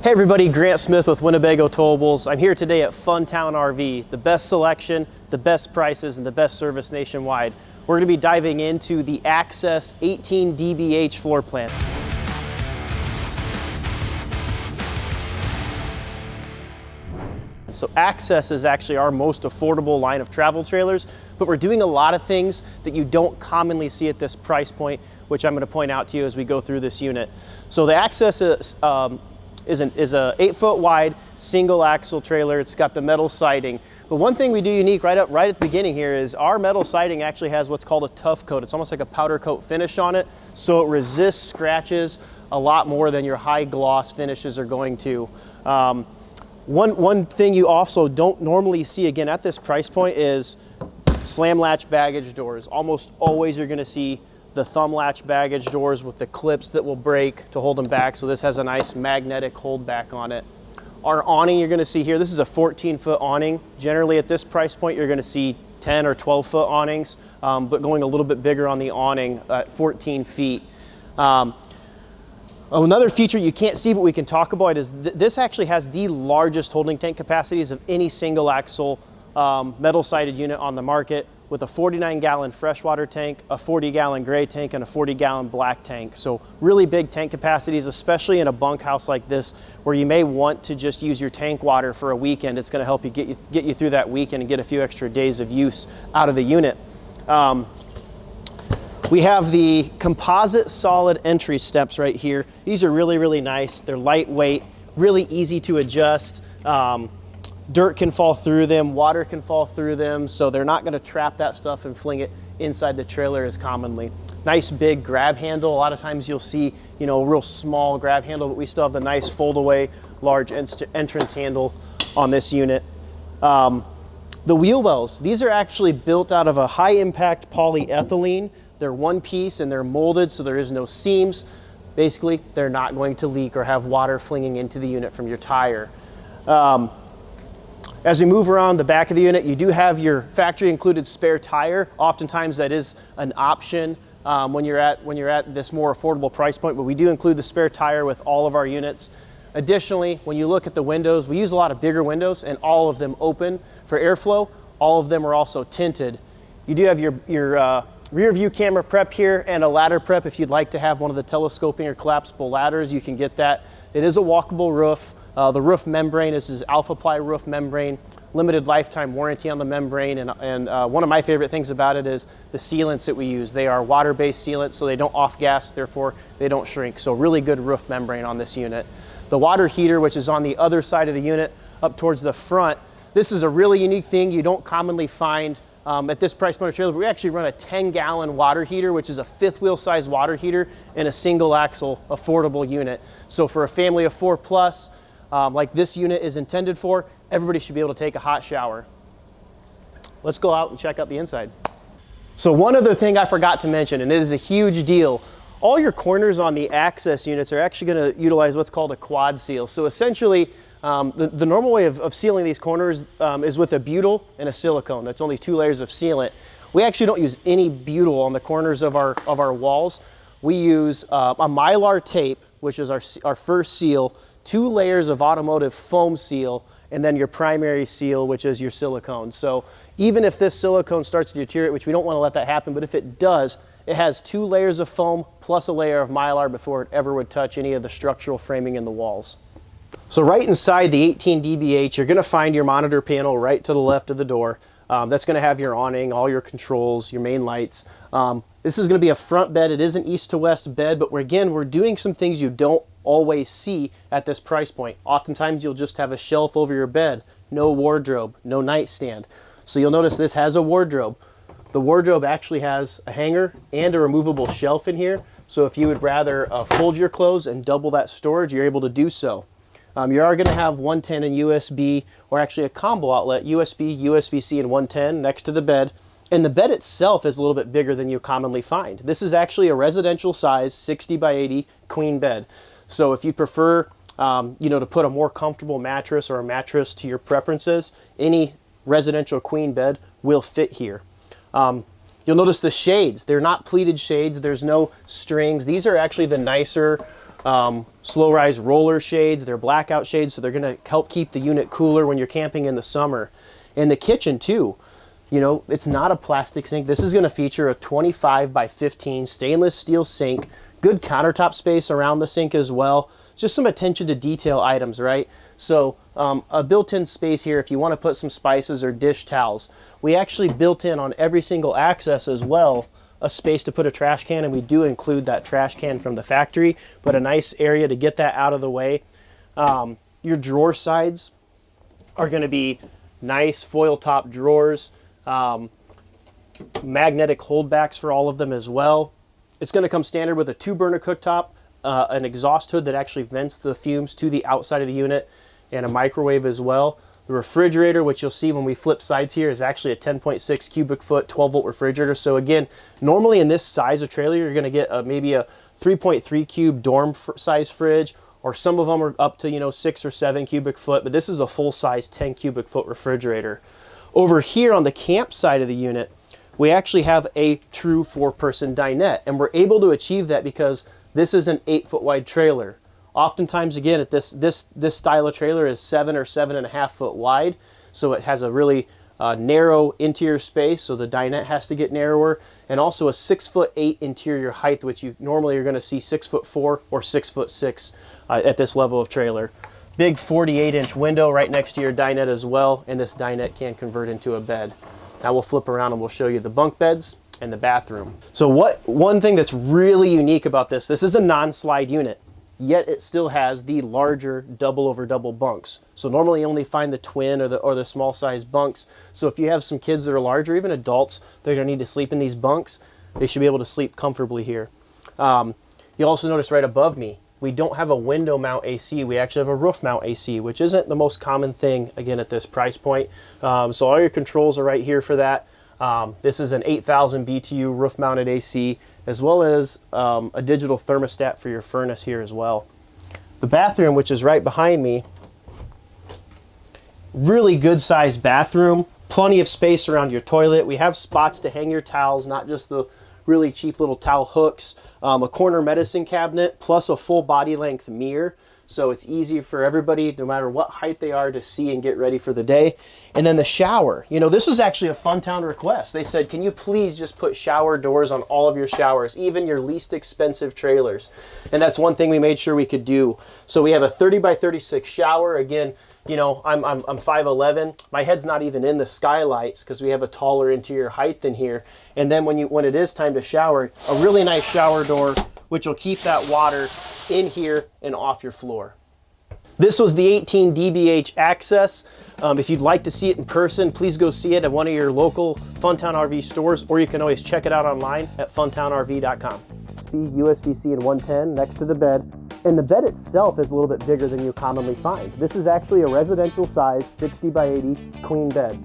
Hey everybody, Grant Smith with Winnebago Towables. I'm here today at Funtown RV, the best selection, the best prices, and the best service nationwide. We're going to be diving into the Access 18 DBH floor plan. So Access is actually our most affordable line of travel trailers, but we're doing a lot of things that you don't commonly see at this price point, which I'm going to point out to you as we go through this unit. So the Access is a 8-foot wide single axle trailer. It's got the metal siding. But one thing we do unique right at the beginning here is our metal siding actually has what's called a tough coat. It's almost like a powder coat finish on it, so it resists scratches a lot more than your high gloss finishes are going to. One thing you also don't normally see again at this price point is slam latch baggage doors. Almost always you're going to see the thumb latch baggage doors with the clips that will break to hold them back. So this has a nice magnetic hold back on it. Our awning you're going to see here, this is a 14-foot awning. Generally at this price point you're going to see 10 or 12-foot awnings, but going a little bit bigger on the awning at 14 feet. Another feature you can't see but we can talk about is this actually has the largest holding tank capacities of any single axle metal sided unit on the market, with a 49-gallon freshwater tank, a 40-gallon gray tank, and a 40-gallon black tank. So really big tank capacities, especially in a bunk house like this, where you may want to just use your tank water for a weekend. It's going to help you get you through that weekend and get a few extra days of use out of the unit. We have the composite solid entry steps right here. These are really, really nice. They're lightweight, really easy to adjust. Dirt can fall through them, water can fall through them, so they're not going to trap that stuff and fling it inside the trailer as commonly. Nice big grab handle. A lot of times you'll see, a real small grab handle, but we still have the nice fold-away large entrance handle on this unit. The wheel wells, these are actually built out of a high-impact polyethylene. They're one piece and they're molded so there is no seams. Basically, they're not going to leak or have water flinging into the unit from your tire. As we move around the back of the unit, you do have your factory included spare tire. Oftentimes that is an option when you're at this more affordable price point, but we do include the spare tire with all of our units. Additionally, when you look at the windows, we use a lot of bigger windows and all of them open for airflow. All of them are also tinted. You do have your rear view camera prep here and a ladder prep. If you'd like to have one of the telescoping or collapsible ladders, you can get that. It is a walkable roof. The roof membrane is Alpha Ply roof membrane, limited lifetime warranty on the membrane, and one of my favorite things about it is the sealants that we use. They are water-based sealants, so they don't off-gas, therefore they don't shrink. So really good roof membrane on this unit. The water heater, which is on the other side of the unit up towards the front, this is a really unique thing you don't commonly find at this price point of trailer, but we actually run a 10-gallon water heater, which is a fifth wheel size water heater in a single axle affordable unit. So for a family of 4+, like this unit is intended for, everybody should be able to take a hot shower. Let's go out and check out the inside. So one other thing I forgot to mention, and it is a huge deal, all your corners on the Access units are actually going to utilize what's called a quad seal. So essentially, the normal way of sealing these corners is with a butyl and a silicone. That's only 2 layers of sealant. We actually don't use any butyl on the corners of our walls. We use a Mylar tape, which is our first seal, 2 layers of automotive foam seal, and then your primary seal, which is your silicone. So even if this silicone starts to deteriorate, which we don't want to let that happen, but if it does, it has 2 layers of foam plus a layer of Mylar before it ever would touch any of the structural framing in the walls. So right inside the 18 DBH, you're going to find your monitor panel right to the left of the door. That's going to have your awning, all your controls, your main lights. This is going to be a front bed. It is an east to west bed, but we're doing some things you don't always see at this price point. Oftentimes you'll just have a shelf over your bed, no wardrobe, no nightstand. So you'll notice this has a wardrobe. The wardrobe actually has a hanger and a removable shelf in here. So if you would rather fold your clothes and double that storage, you're able to do so. You are going to have 110 and USB, or actually a combo outlet, USB, USB-C, and 110 next to the bed. And the bed itself is a little bit bigger than you commonly find. This is actually a residential size 60 by 80 queen bed. So if you prefer, to put a more comfortable mattress or a mattress to your preferences, any residential queen bed will fit here. You'll notice the shades. They're not pleated shades. There's no strings. These are actually the nicer slow rise roller shades. They're blackout shades, so they're gonna help keep the unit cooler when you're camping in the summer. And the kitchen too, you know, it's not a plastic sink. This is gonna feature a 25 by 15 stainless steel sink, good countertop space around the sink as well. Just some attention to detail items, right? So a built-in space here if you want to put some spices or dish towels. We actually built in on every single access as well a space to put a trash can, and we do include that trash can from the factory, but a nice area to get that out of the way. Your drawer sides are going to be nice foil top drawers, magnetic holdbacks for all of them as well. It's going to come standard with a 2-burner cooktop, an exhaust hood that actually vents the fumes to the outside of the unit, and a microwave as well. The refrigerator, which you'll see when we flip sides here, is actually a 10.6 cubic foot 12-volt refrigerator. So again, normally in this size of trailer, you're going to get maybe a 3.3 cube dorm size fridge, or some of them are up to, you know, 6 or 7 cubic foot, but this is a full size 10 cubic foot refrigerator. Over here on the camp side of the unit, we actually have a true 4-person dinette, and we're able to achieve that because this is an 8-foot wide trailer. Oftentimes, again, at this style of trailer is 7 or 7.5 foot wide, so it has a really narrow interior space, so the dinette has to get narrower, and also a 6'8" interior height, which you normally are going to see 6'4" or 6'6" at this level of trailer. Big 48-inch window right next to your dinette as well, and this dinette can convert into a bed. Now we'll flip around and we'll show you the bunk beds and the bathroom. So one thing that's really unique about this is a non-slide unit, yet it still has the larger double over double bunks. So normally you only find the twin or the small size bunks. So if you have some kids that are large, or even adults that are gonna need to sleep in these bunks, they should be able to sleep comfortably here. You'll also notice right above me, we don't have a window mount AC. We actually have a roof mount AC, which isn't the most common thing, again, at this price point. So all your controls are right here for that. This is an 8,000 BTU roof mounted AC, as well as a digital thermostat for your furnace here as well. The bathroom, which is right behind me, really good sized bathroom, plenty of space around your toilet. We have spots to hang your towels, not just the really cheap little towel hooks, a corner medicine cabinet, plus a full body length mirror. So it's easy for everybody, no matter what height they are, to see and get ready for the day. And then the shower. You know, this was actually a Funtown request. They said, can you please just put shower doors on all of your showers, even your least expensive trailers? And that's one thing we made sure we could do. So we have a 30 by 36 shower. Again, you know, I'm 5'11". My head's not even in the skylights because we have a taller interior height than here. And then when it is time to shower, a really nice shower door, which will keep that water in here and off your floor. This was the 18 DBH Access. If you'd like to see it in person, please go see it at one of your local Funtown RV stores, or you can always check it out online at funtownrv.com. USB-C and 110 next to the bed. And the bed itself is a little bit bigger than you commonly find. This is actually a residential size 60 by 80 queen bed.